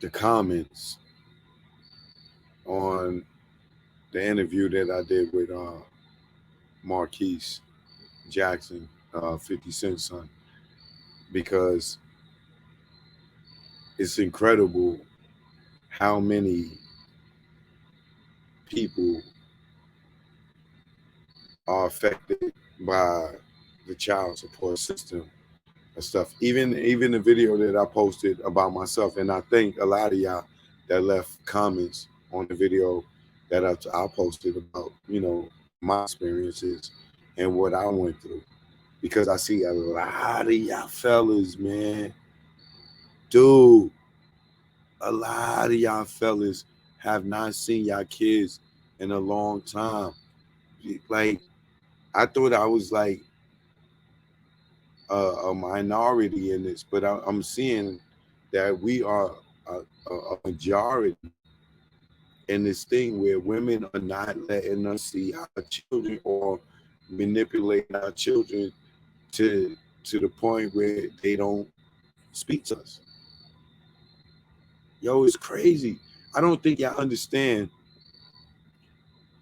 the comments on the interview that I did with Marquise Jackson, 50 Cent's son, because it's incredible how many people are affected by the child support system and stuff. Even the video that I posted about myself, and I think a lot of y'all that left comments on the video that I posted about, my experiences and what I went through. Because I see a lot of y'all fellas, man. Dude, a lot of y'all fellas have not seen y'all kids in a long time. Like, I thought I was like a minority in this, but I'm seeing that we are a majority in this thing where women are not letting us see our children or manipulate our children to the point where they don't speak to us. Yo, it's crazy. I don't think y'all understand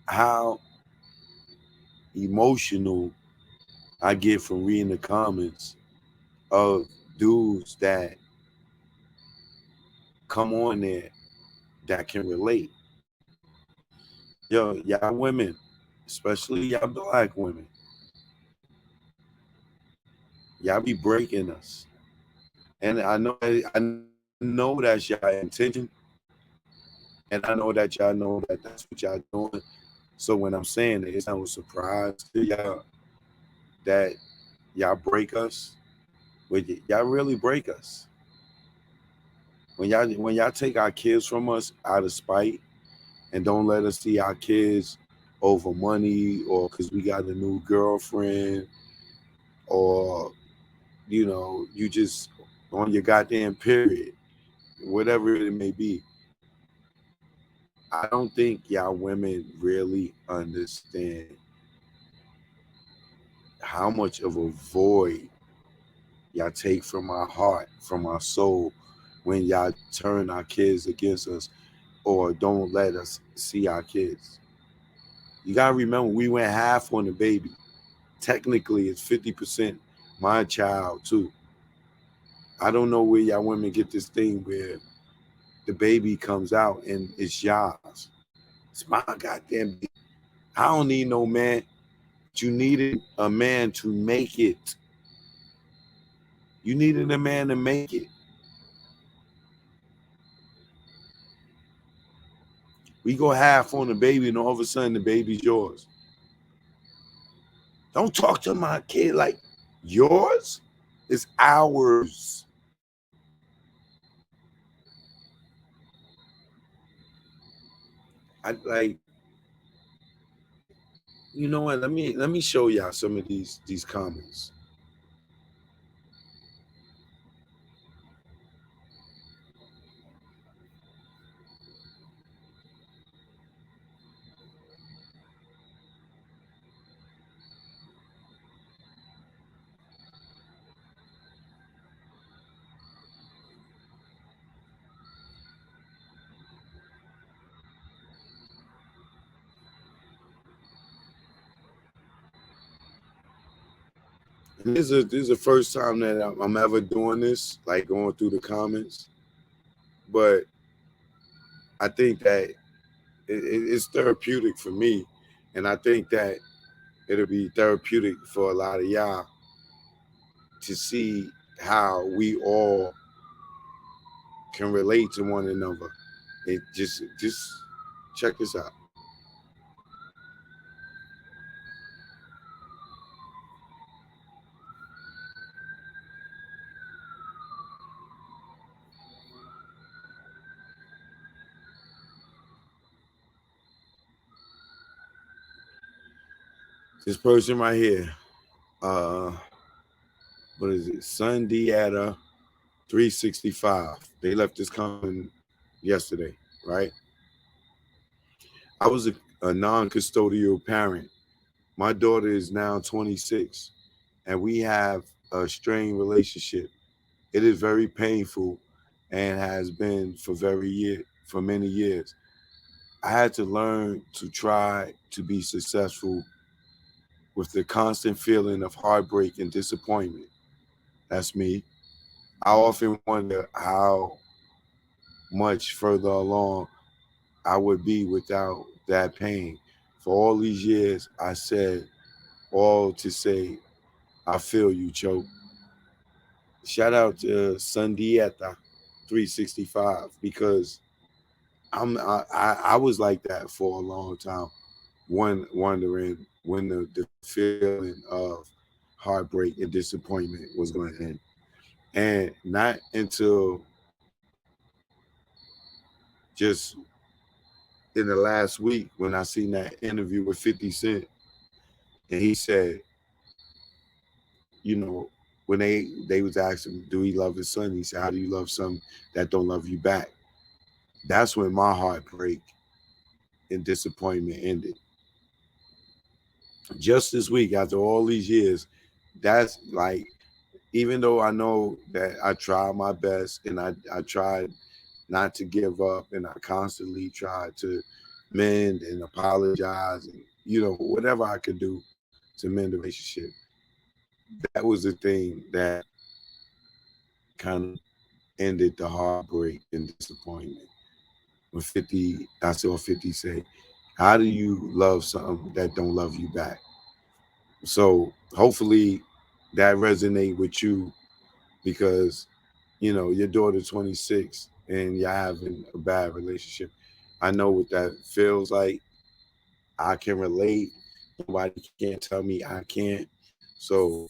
how emotional I get from reading the comments of dudes that come on there that can relate. Yo, y'all women, especially y'all black women, y'all be breaking us. And I know that's y'all intention. And I know that y'all know that that's what y'all doing. So when I'm saying it, it's not a surprise to y'all that y'all break us. Y'all really break us. When y'all take our kids from us out of spite and don't let us see our kids over money or because we got a new girlfriend or you just on your goddamn period, whatever it may be. I don't think y'all women really understand how much of a void y'all take from our heart, from our soul, when y'all turn our kids against us or don't let us see our kids. You gotta remember, we went half on the baby. Technically, it's 50% my child too. I don't know where y'all women get this thing where the baby comes out and it's y'all's. It's my goddamn baby. I don't need no man. But you needed a man to make it. You needed a man to make it. We go half on the baby and all of a sudden the baby's yours. Don't talk to my kid like yours. It's ours. I like, you know what? Let me show y'all some of these comments. And this is the first time that I'm ever doing this, like going through the comments. But I think that it's therapeutic for me, and I think that it'll be therapeutic for a lot of y'all to see how we all can relate to one another. It just check this out. This person right here, uh, what is it? Sundiata 365. They left this comment yesterday, right? I was a non-custodial parent. My daughter is now 26, and we have a strained relationship. It is very painful and has been for many years. I had to learn to try to be successful with the constant feeling of heartbreak and disappointment. That's me. I often wonder how much further along I would be without that pain. For all these years, I said all to say, I feel you, Choke. Shout out to Sundieta 365 because I was like that for a long time, wondering when the feeling of heartbreak and disappointment was going to end. And not until just in the last week when I seen that interview with 50 Cent, and he said, you know, when they was asking, do he love his son? He said, how do you love some that don't love you back? That's when my heartbreak and disappointment ended. Just this week, after all these years, that's like, even though I know that I tried my best and I tried not to give up and I constantly tried to mend and apologize and, whatever I could do to mend the relationship, that was the thing that kind of ended the heartbreak and disappointment. When 50, I saw 50 say, how do you love something that don't love you back? So hopefully that resonate with you because, your daughter's 26 and you're having a bad relationship. I know what that feels like. I can relate. Nobody can't tell me I can't. So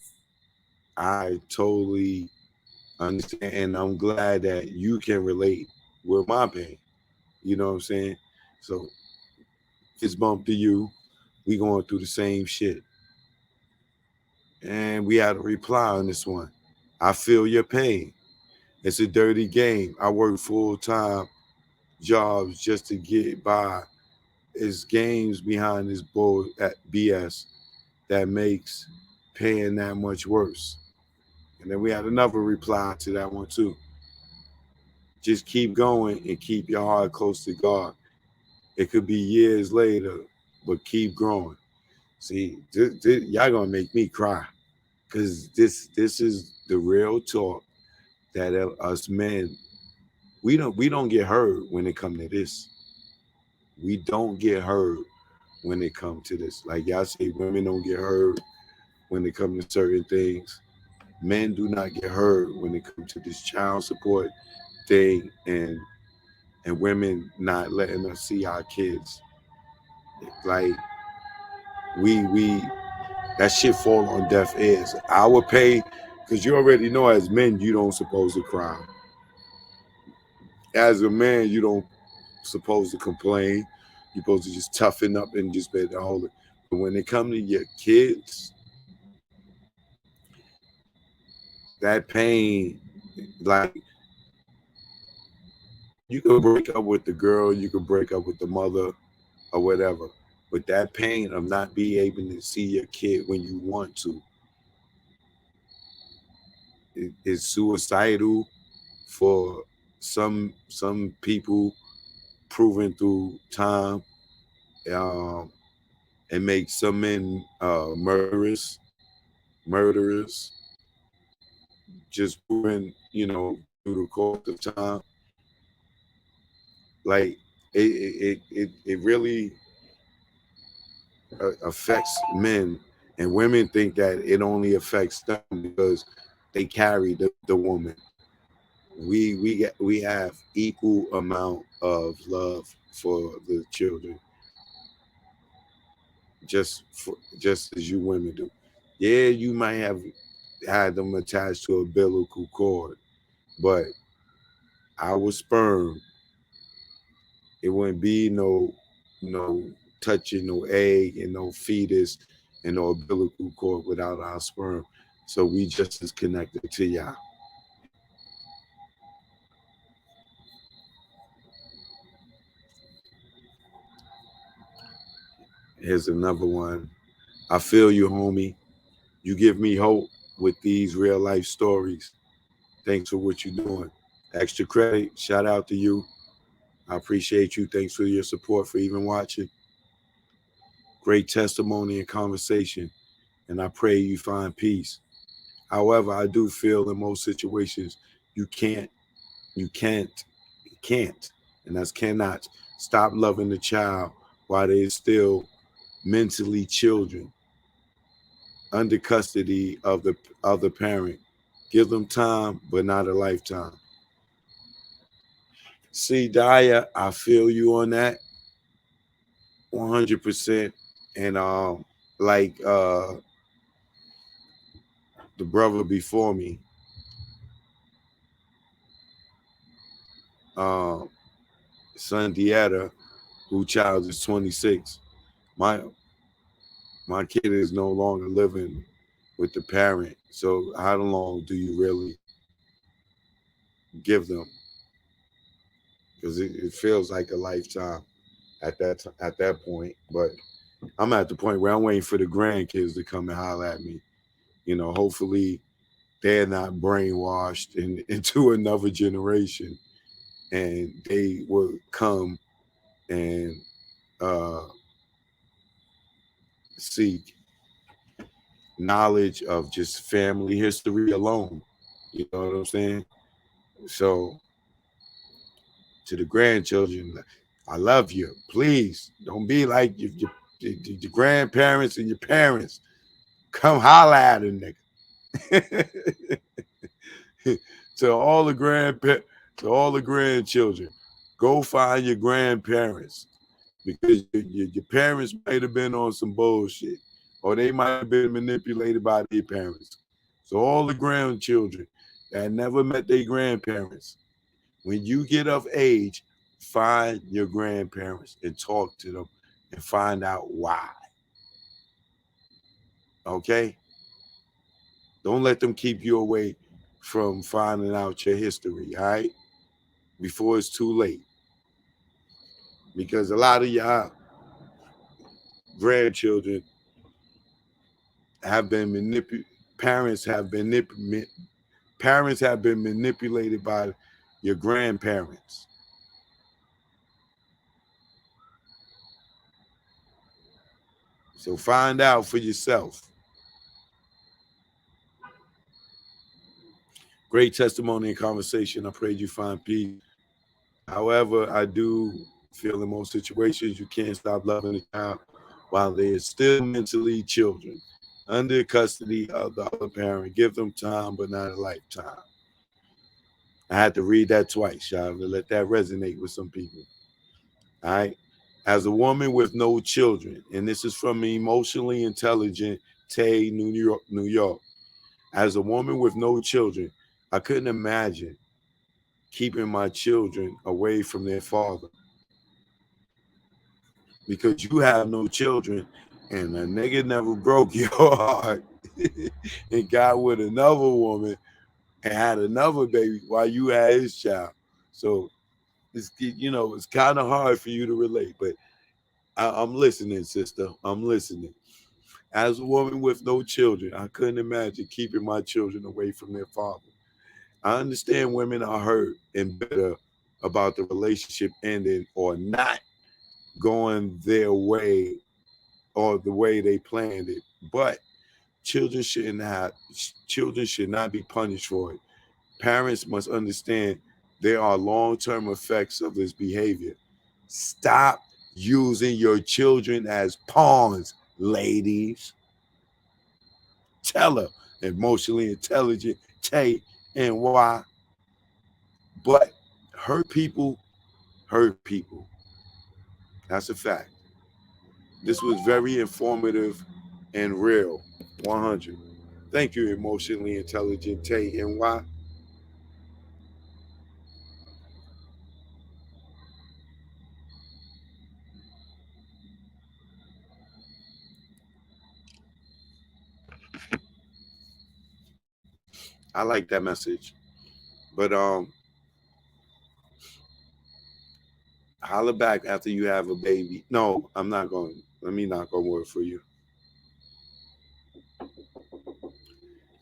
I totally understand. And I'm glad that you can relate with my pain. You know what I'm saying? So fist bump to you. We going through the same shit. And we had a reply on this one. I feel your pain. It's a dirty game. I work full-time jobs just to get by. It's games behind this bull at BS that makes paying that much worse. And then we had another reply to that one too. Just keep going and keep your heart close to God. It could be years later, but keep growing. See, y'all gonna make me cry because this is the real talk that us men we don't get hurt when it come to this. We don't get hurt when it come to this. Like y'all say, women don't get hurt when it come to certain things. Men do not get hurt when it comes to this child support thing and women not letting us see our kids. Like we that shit fall on deaf ears. I would pay because you already know as men you don't supposed to cry. As a man, you don't supposed to complain. You're supposed to just toughen up and just be able to hold it. But when it comes to your kids, that pain, like you could break up with the girl, you could break up with the mother or whatever. But that pain of not being able to see your kid when you want to is suicidal for some people proven through time. Um, it makes some men murderers, just proven, through the course of time. Like it really affects men, and women think that it only affects them because they carry the woman. We have equal amount of love for the children, just as you women do. Yeah, you might have had them attached to a umbilical cord, but our sperm, it wouldn't be no touching no egg and no fetus and no umbilical cord without our sperm. So we just as connected to y'all. Here's another one. I feel you, homie. You give me hope with these real life stories. Thanks for what you're doing. Extra credit, shout out to you. I appreciate you. Thanks for your support, for even watching. Great testimony and conversation, and I pray you find peace. However, I do feel in most situations you can't, you can't, you can't, and that's cannot stop loving the child while they're still mentally children under custody of the other parent. Give them time, but not a lifetime. See, Daya, I feel you on that 100%. And like the brother before me, uh, son Dieta, who child is 26. My my kid is no longer living with the parent. So how long do you really give them? Because it feels like a lifetime at that point. But I'm at the point where I'm waiting for the grandkids to come and holler at me. You know, hopefully they're not brainwashed into another generation, and they will come and uh, seek knowledge of just family history alone. You know what I'm saying? So to the grandchildren, I love you. Please don't be like your grandparents and your parents. Come holler at a nigga. to all the grandpa- to all the grandchildren, go find your grandparents, because your parents might have been on some bullshit, or they might have been manipulated by their parents. So all the grandchildren that never met their grandparents, when you get of age, find your grandparents and talk to them and find out why. Okay? Don't let them keep you away from finding out your history, all right? Before it's too late. Because a lot of y'all grandchildren have been manipulated, parents have been parents have been manipulated by your grandparents. So find out for yourself. Great testimony and conversation. I pray you find peace. However, I do feel in most situations you can't stop loving a child while they are still mentally children under custody of the other parent. Give them time, but not a lifetime. I had to read that twice, y'all, to let that resonate with some people. All right. As a woman with no children, and this is from emotionally intelligent Tay, New York, New York. As a woman with no children, I couldn't imagine keeping my children away from their father, because you have no children and a nigga never broke your heart and got with another woman and had another baby while you had his child. So it's, you know, it's kind of hard for you to relate, but I'm listening, sister. I'm listening. As a woman with no children, I couldn't imagine keeping my children away from their father. I understand women are hurt and bitter about the relationship ending or not going their way or the way they planned it, but children should not be punished for it. Parents must understand there are long-term effects of this behavior. Stop using your children as pawns, ladies. Tell her, emotionally intelligent, Tay, and why. But hurt people. That's a fact. This was very informative and real. 100. Thank you, emotionally intelligent Tay, and why. I like that message. But holler back after you have a baby. No, I'm not going. Let me not go word for you.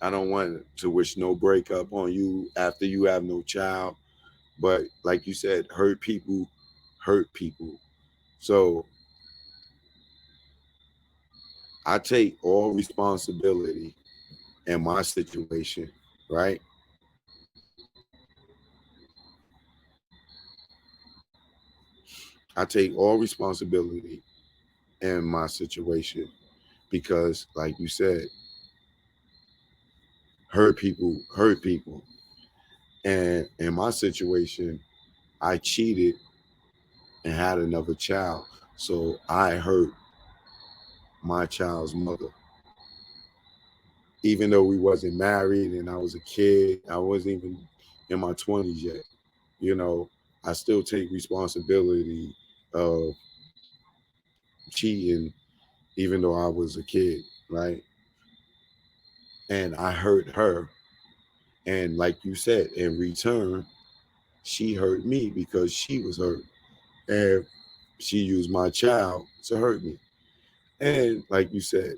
I don't want to wish no breakup on you after you have no child. But like you said, hurt people hurt people. So I take all responsibility in my situation, right? I take all responsibility in my situation because, like you said, hurt people. And in my situation, I cheated and had another child. So I hurt my child's mother. Even though we wasn't married and I was a kid, I wasn't even in my 20s yet. You know, I still take responsibility of cheating, even though I was a kid, right? And I hurt her. And like you said, in return, she hurt me because she was hurt. And she used my child to hurt me. And like you said,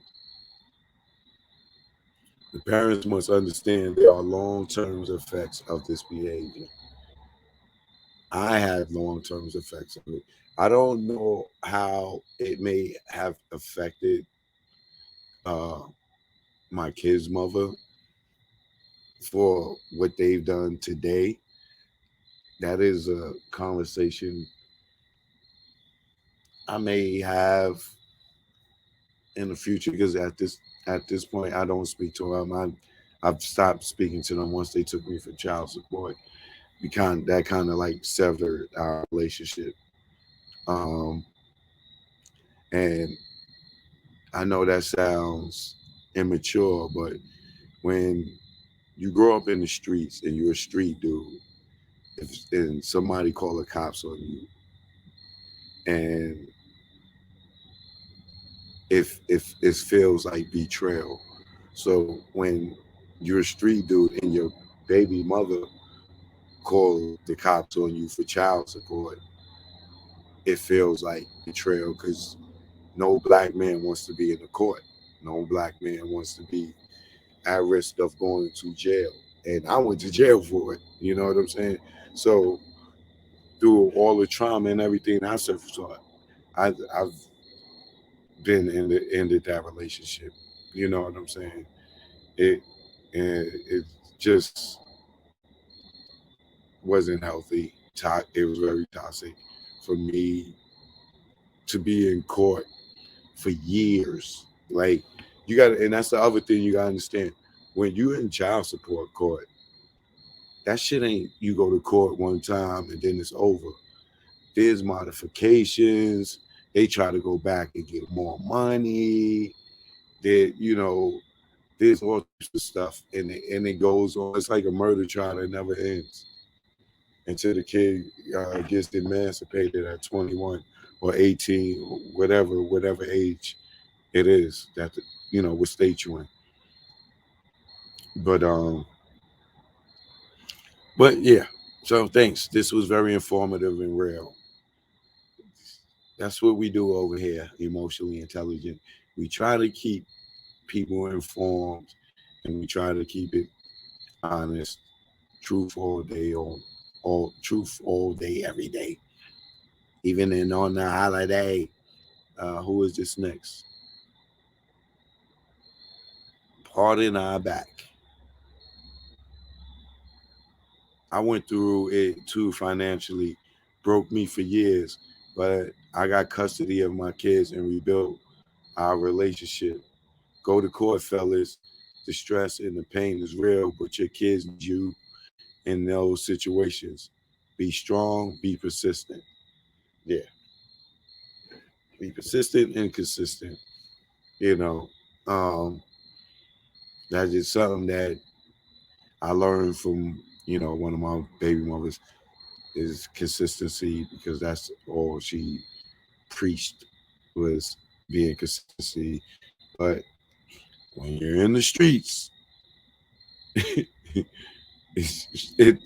the parents must understand there are long-term effects of this behavior. I had long-term effects of it. I don't know how it may have affected uh, my kid's mother for what they've done today. That is a conversation I may have in the future because at this point I don't speak to them. I've stopped speaking to them once they took me for child support. That kind of like severed our relationship. Um, and I know that sounds immature, but when you grow up in the streets and you're a street dude, and somebody call the cops on you, and if it feels like betrayal. So when you're a street dude and your baby mother call the cops on you for child support, it feels like betrayal because no black man wants to be in the court. No black man wants to be at risk of going to jail. And I went to jail for it. You know what I'm saying? So through all the trauma and everything I suffered, so I've been in the ended that relationship. You know what I'm saying? It and it just wasn't healthy. It was very toxic for me to be in court for years. Like you got, and that's the other thing you got to understand. When you're in child support court, that shit ain't you go to court one time and then it's over. There's modifications. They try to go back and get more money. There's all types of stuff, and it goes on. It's like a murder trial that never ends until the kid gets emancipated at 21 or 18, whatever age it is that what state you in. But yeah. So thanks. This was very informative and real. That's what we do over here, emotionally intelligent. We try to keep people informed and we try to keep it honest, truth all day, every day. Even in on the holiday. Who is this next? Pardon our back. I went through it too financially, broke me for years, but I got custody of my kids and rebuilt our relationship. Go to court, fellas. The stress and the pain is real, but your kids need you in those situations. Be strong, be persistent. Yeah, be persistent and consistent. You know, um, that's just something that I learned from one of my baby mothers is consistency because that's all she preached was being consistency. But when you're in the streets,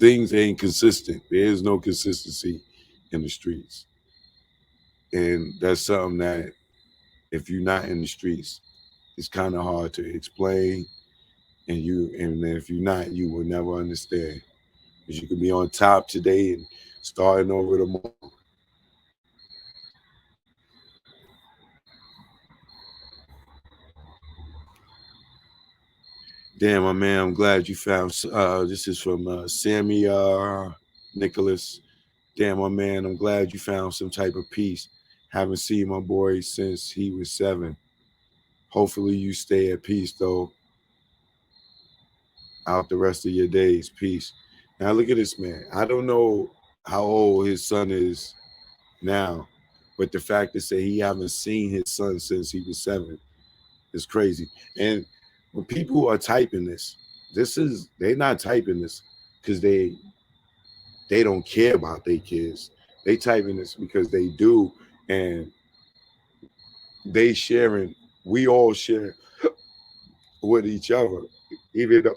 things ain't consistent. There is no consistency in the streets, and that's something that if you're not in the streets, it's kind of hard to explain. And if you're not, you will never understand. Because you could be on top today and starting over tomorrow. Damn, my man, I'm glad you found. This is from Sammy Nicholas. Damn, my man, I'm glad you found some type of peace. Haven't seen my boy since he was 7. Hopefully, you stay at peace though. Out the rest of your days, peace. Now look at this man. I don't know how old his son is now, but the fact to say he haven't seen his son since he was 7 is crazy. And when people are typing this, they're not typing this because they don't care about their kids. They typing this because they do, and they sharing. We all share with each other, even though,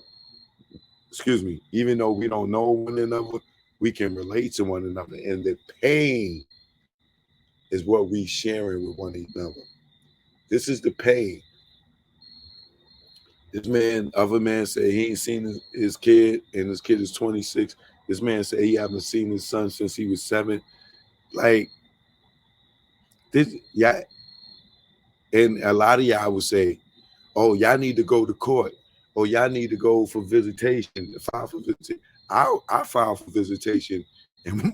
excuse me, even though we don't know one another, we can relate to one another, and the pain is what we sharing with one another. This is the pain. This man, other man said he ain't seen his kid, and his kid is 26. This man said he haven't seen his son since he was 7. Like this, yeah. And a lot of y'all would say, "Oh, y'all need to go to court. Oh, y'all need to go for visitation, file for visitation." I filed for visitation, and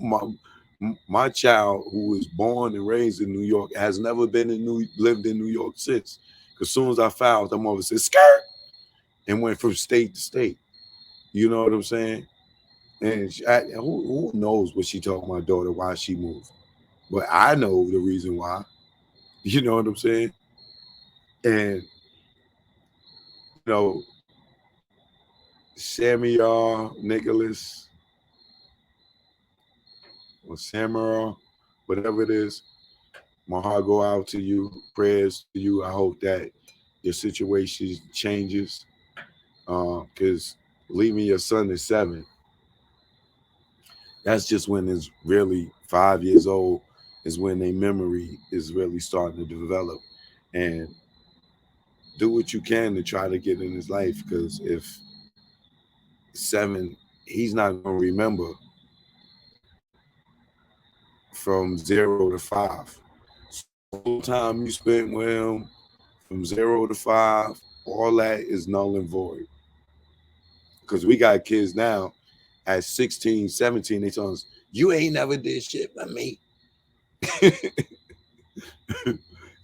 my child, who was born and raised in New York, has never lived in New York since. As soon as I filed, the mother said, "Skirt," and went from state to state. You know what I'm saying? And who knows what she told my daughter why she moved, but I know the reason why. You know what I'm saying? And you know, Samuel Nicholas or Samara, whatever it is, my heart go out to you. Prayers to you. I hope that your situation changes. Because leaving your son at 7, that's just when it's really 5 years old, is when their memory is really starting to develop. And do what you can to try to get in his life, because if 7, he's not going to remember from 0 to 5. So the whole time you spent with him from 0 to 5, all that is null and void. Because we got kids now at 16, 17, they tell us, "You ain't never did shit for me."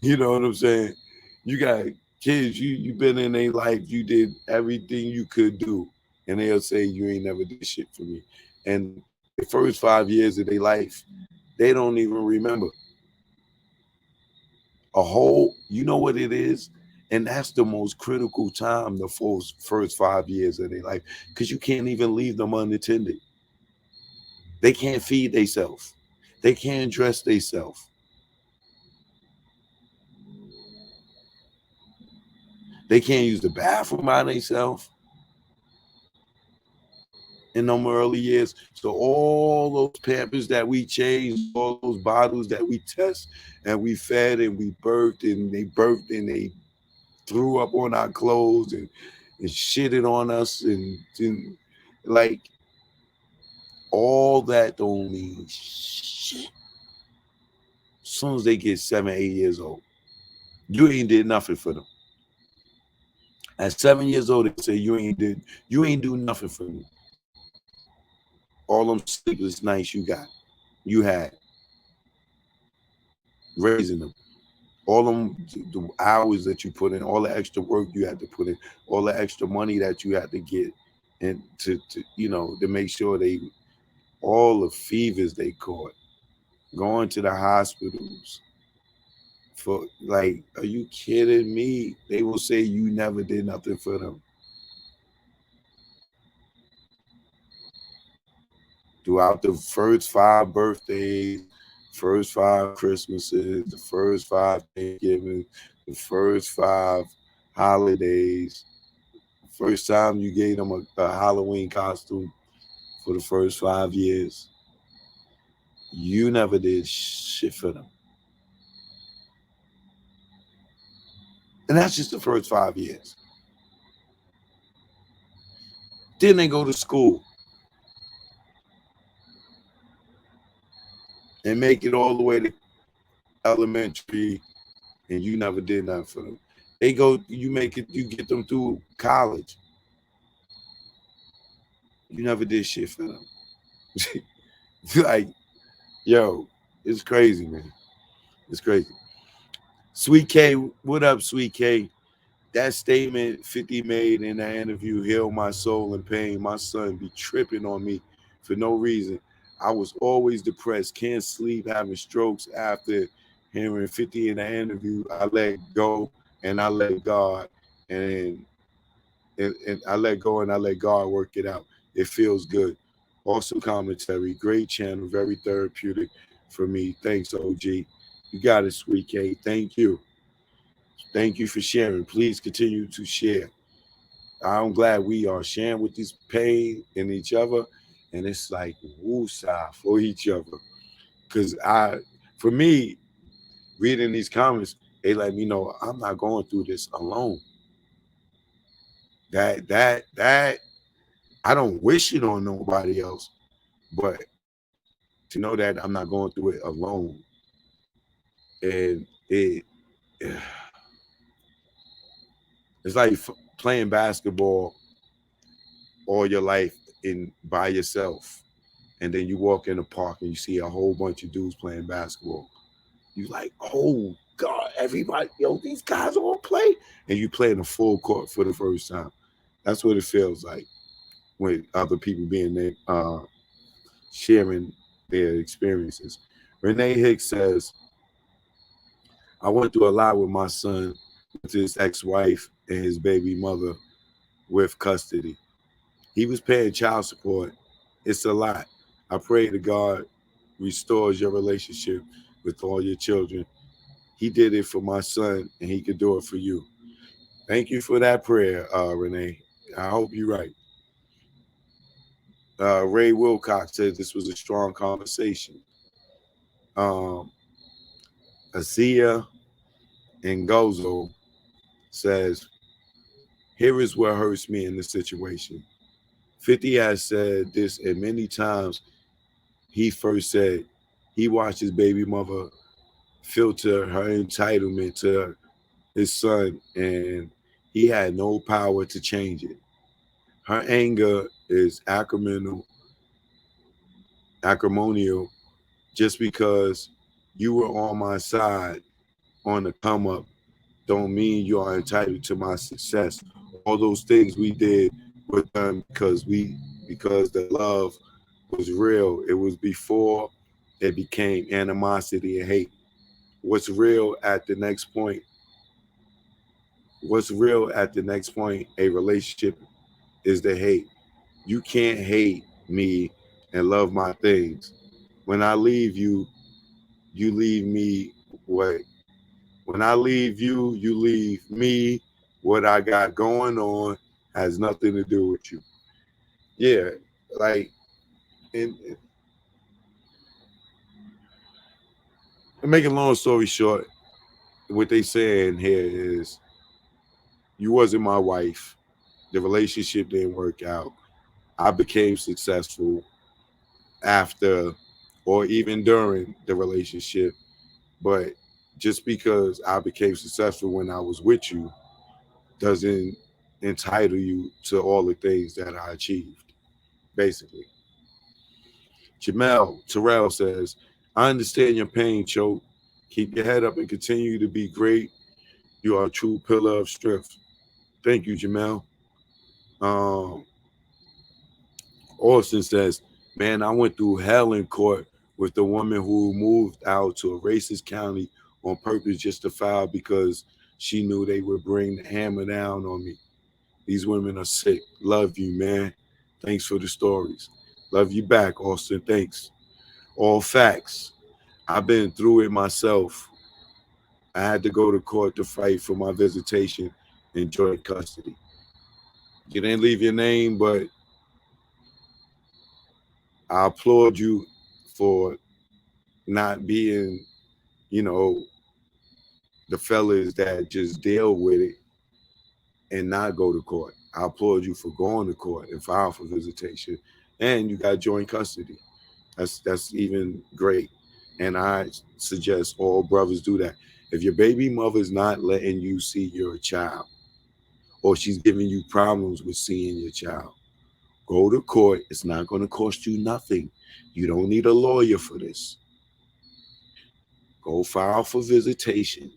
You know what I'm saying? You got kids, you been in their life, you did everything you could do, and they'll say you ain't never did shit for me. And the first 5 years of their life, they don't even remember a whole. You know what it is, and that's the most critical time, the first 5 years of their life, because you can't even leave them unattended. They can't feed themselves. They can't dress themselves. They can't use the bathroom by themselves in them early years. So all those Pampers that we changed, all those bottles that we test and we fed and we burped and they threw up on our clothes and shitted on us and like all that don't mean shit. As soon as they get 7, 8 years old, you ain't did nothing for them. At 7 years old, they say you ain't do nothing for me. All them sleepless nights you had raising them, all them the hours that you put in, all the extra work you had to put in, all the extra money that you had to get, and to to make sure all the fevers they caught, going to the hospitals for, like, are you kidding me? They will say you never did nothing for them throughout the first 5 birthdays, first 5 Christmases, the first 5 Thanksgiving, the first 5 holidays. First time you gave them a Halloween costume for the first 5 years, you never did shit for them. And that's just the first 5 years. Then they go to school. and make it all the way to elementary, and you never did nothing for them. They go, you make it, you get them through college. You never did shit for them. Like, yo, it's crazy, man. It's crazy. Sweet K, what up, Sweet K? That statement 50 made in that interview healed my soul and pain. My son be tripping on me for no reason. I was always depressed, can't sleep, having strokes after hearing 50 in that interview. I let go and I let God and and I let go and I let God work it out. It feels good. Awesome commentary, great channel, very therapeutic for me. Thanks, OG. You got it, Sweet K. Thank you. Thank you for sharing. Please continue to share. I'm glad we are sharing with this pain in each other, and it's like woosah for each other. Cause for me, reading these comments, they let me know I'm not going through this alone. That I don't wish it on nobody else, but to know that I'm not going through it alone, and it's like playing basketball all your life in by yourself, and then you walk in the park and you see a whole bunch of dudes playing basketball. You like, oh God, everybody, yo, these guys all play, and you play in a full court for the first time. That's what it feels like with other people being there, sharing their experiences. Renee Hicks says, I went through a lot with my son, with his ex-wife and his baby mother with custody. He was paying child support. It's a lot. I pray to God restores your relationship with all your children. He did it for my son, and he could do it for you. Thank you for that prayer, Renee. I hope you're right. Ray Wilcox said this was a strong conversation. Um, Asia Ngozo says, here is what hurts me in this situation. 50 has said this, and many times he first said he watched his baby mother filter her entitlement to his son, and he had no power to change it. Her anger is acrimonial just because you were on my side on the come up don't mean you are entitled to my success. All those things we did were done because the love was real. It was before it became animosity and hate. What's real at the next point? What's real at the next point? A relationship is the hate. You can't hate me and love my things. When I leave you, you leave me what? When I leave you, you leave me. What I got going on has nothing to do with you. Yeah, like, and make a long story short, what they saying here is you wasn't my wife. The relationship didn't work out. I became successful after or even during the relationship, but just because I became successful when I was with you doesn't entitle you to all the things that I achieved, basically. Jamel Terrell says, I understand your pain, Choke. Keep your head up and continue to be great. You are a true pillar of strength. Thank you, Jamel. Um, Alston says, man, I went through hell in court with the woman who moved out to a racist county on purpose just to file because she knew they would bring the hammer down on me. These women are sick. Love you, man. Thanks for the stories. Love you back, Austin. Thanks. All facts. I've been through it myself. I had to go to court to fight for my visitation and joint custody. You didn't leave your name, but I applaud you for not being, you know, the fellas that just deal with it and not go to court. I applaud you for going to court and file for visitation, and you got joint custody. That's even great. And I suggest all brothers do that. If your baby mother's not letting you see your child, or she's giving you problems with seeing your child, go to court. It's not going to cost you nothing. You don't need a lawyer for this. Go file for visitation,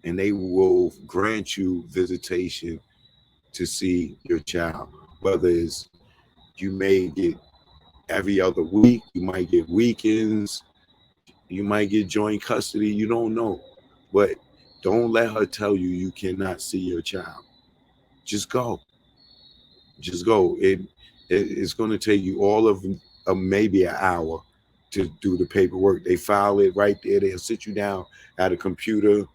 and they will grant you visitation to see your child. Whether it's you may get every other week, you might get weekends, you might get joint custody, you don't know. But don't let her tell you you cannot see your child. Just go. Just go. It's going to take you all of maybe an hour to do the paperwork. They file it right there. They'll sit you down at a computer,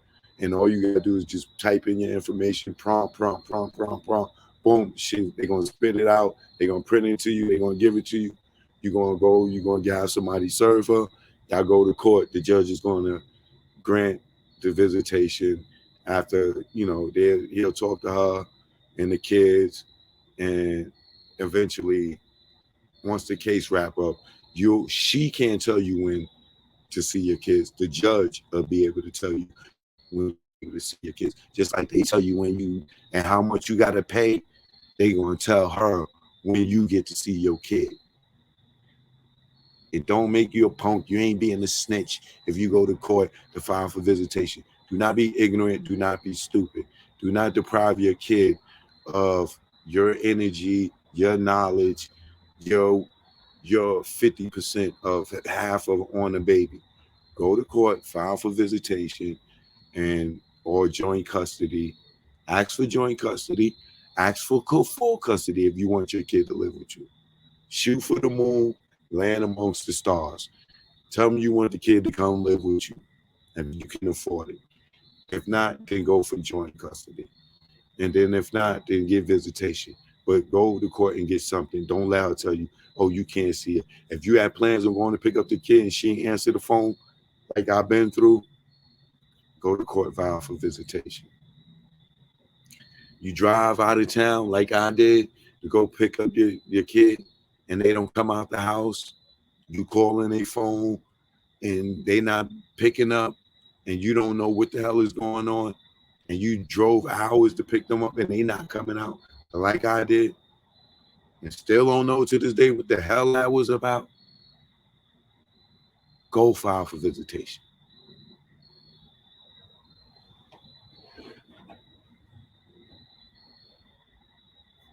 and all you got to do is just type in your information, prompt, prompt, prompt, prompt, prompt. Boom, shit. They're going to spit it out. They're going to print it to you. They're going to give it to you. You're going to go. You're going to have somebody serve her. Y'all go to court. The judge is going to grant the visitation after, he'll talk to her and the kids, and eventually, once the case wrap up, she can't tell you when to see your kids. The judge will be able to tell you when you're able to see your kids. Just like they tell you when you and how much you got to pay, they gonna tell her when you get to see your kid. It don't make you a punk. You ain't being a snitch if you go to court to file for visitation. Do not be ignorant. Do not be stupid. Do not deprive your kid of your energy, your knowledge, your 50% of half of on a baby. Go to court, file for visitation, and or joint custody. Ask for joint custody. Ask for full custody if you want your kid to live with you. Shoot for the moon, land amongst the stars. Tell them you want the kid to come live with you if you can afford it. If not, then go for joint custody. And then if not, then get visitation. But go to court and get something. Don't let her tell you, oh, you can't see it. If you had plans of going to pick up the kid and she ain't answer the phone like I've been through, go to court, file for visitation. You drive out of town like I did to go pick up your kid and they don't come out the house, you calling their phone and they not picking up and you don't know what the hell is going on, and you drove hours to pick them up and they not coming out like I did, and still don't know to this day what the hell that was about, go file for visitation.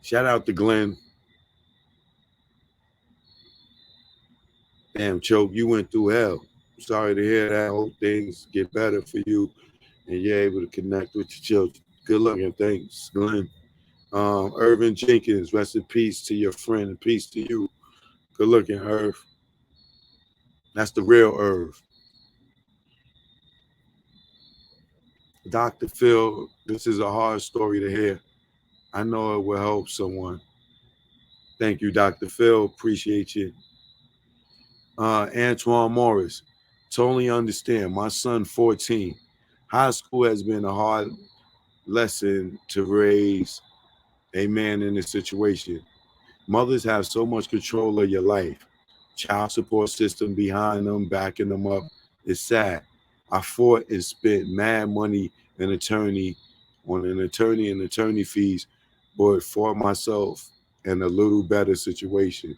Shout out to Glenn. Damn, Choke, you went through hell. Sorry to hear that. Hope things get better for you and you're able to connect with your children. Good luck and thanks, Glenn. Irvin Jenkins, rest in peace to your friend and peace to you. Good looking, Irv. That's the real Irv. Dr. Phil, this is a hard story to hear. I know it will help someone. Thank you, Dr. Phil. Appreciate you. Antoine Morris, totally understand. My son, 14. High school has been a hard lesson to raise a man in this situation. Mothers have so much control of your life. Child support system behind them, backing them up. It's sad. I fought and spent mad money on an attorney and attorney fees, but for myself in a little better situation.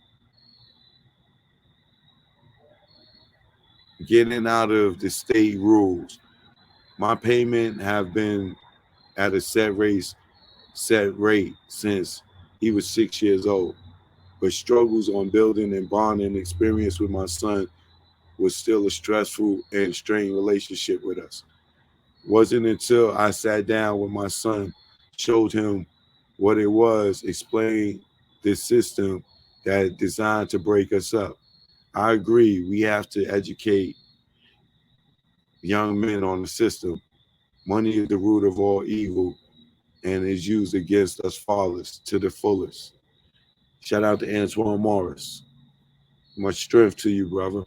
Getting out of the state rules. My payment have been at a set rate since he was 6 years old, but struggles on building and bonding experience with my son was still a stressful and strained relationship with us. Wasn't until I sat down with my son, showed him what it was, explained this system that designed to break us up. I agree, we have to educate young men on the system. Money is the root of all evil and is used against us fathers to the fullest. Shout out to Antoine Morris. Much strength to you, brother.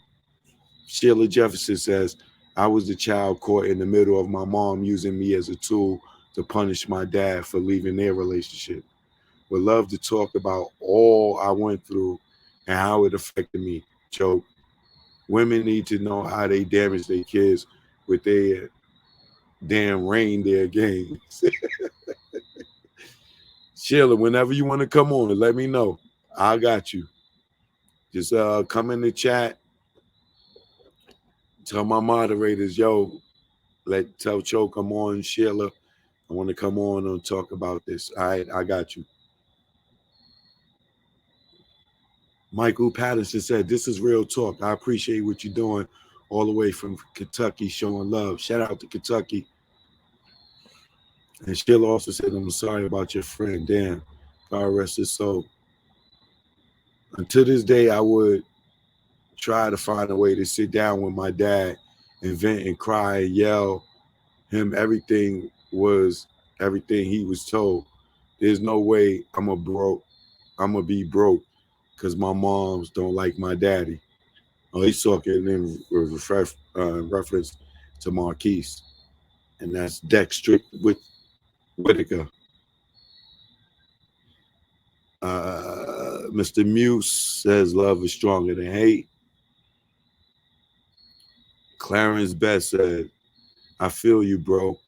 Sheila Jefferson says, I was the child caught in the middle of my mom using me as a tool to punish my dad for leaving their relationship. Would love to talk about all I went through and how it affected me. Joke. Women need to know how they damage their kids with their damn reindeer games. Sheila, whenever you want to come on, let me know. I got you. Just come in the chat. Tell my moderators, yo, tell Cho come on, Sheila. I want to come on and talk about this. All right, I got you. Michael Patterson said, this is real talk. I appreciate what you're doing all the way from Kentucky, showing love. Shout out to Kentucky. And Sheila also said, I'm sorry about your friend. Damn, God rest his soul. And to this day, I would try to find a way to sit down with my dad and vent and cry and yell him everything he was told. There's no way I'm gonna be broke because my moms don't like my daddy. Oh, he's talking in reference to Marquise, and that's Dextrick with Whitaker. Mr. Muse says love is stronger than hate. Clarence Best said, I feel you, bro.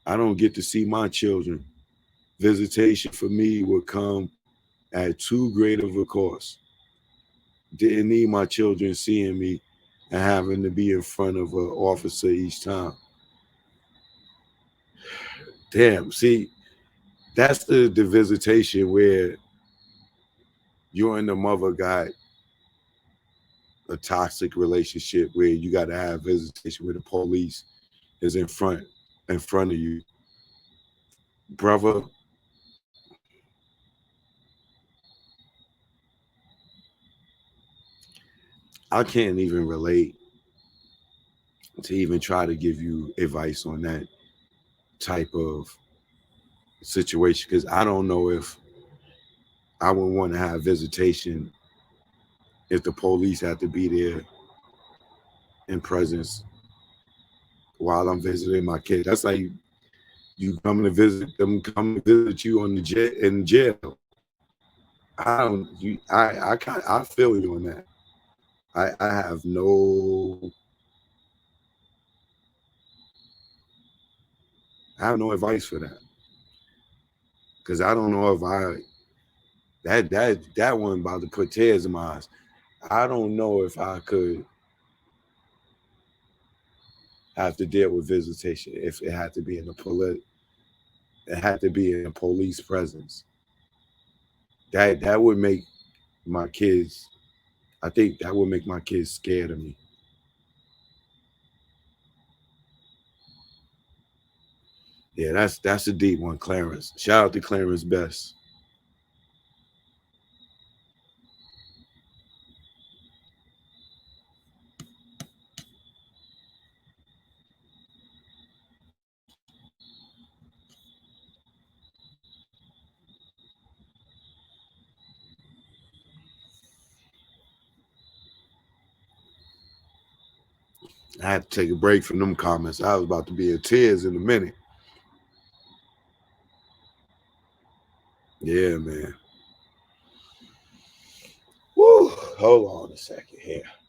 I don't get to see my children. Visitation for me would come at too great of a cost. Didn't need my children seeing me and having to be in front of an officer each time. Damn, see, that's the visitation where you and the mother got a toxic relationship where you got to have visitation where the police is in front of you. Brother, I can't even relate to even try to give you advice on that type of situation because I don't know if I would want to have visitation if the police had to be there in presence while I'm visiting my kid. That's like you coming to visit them, come to visit you on in jail. I feel you on that. I have no advice for that because I don't know if that one about to put tears in my eyes. I don't know if I could have to deal with visitation if it had to be in a police presence. That would make my kids. I think that would make my kids scared of me. Yeah, that's a deep one, Clarence. Shout out to Clarence Best. I had to take a break from them comments. I was about to be in tears in a minute. Yeah, man. Woo! Hold on a second here.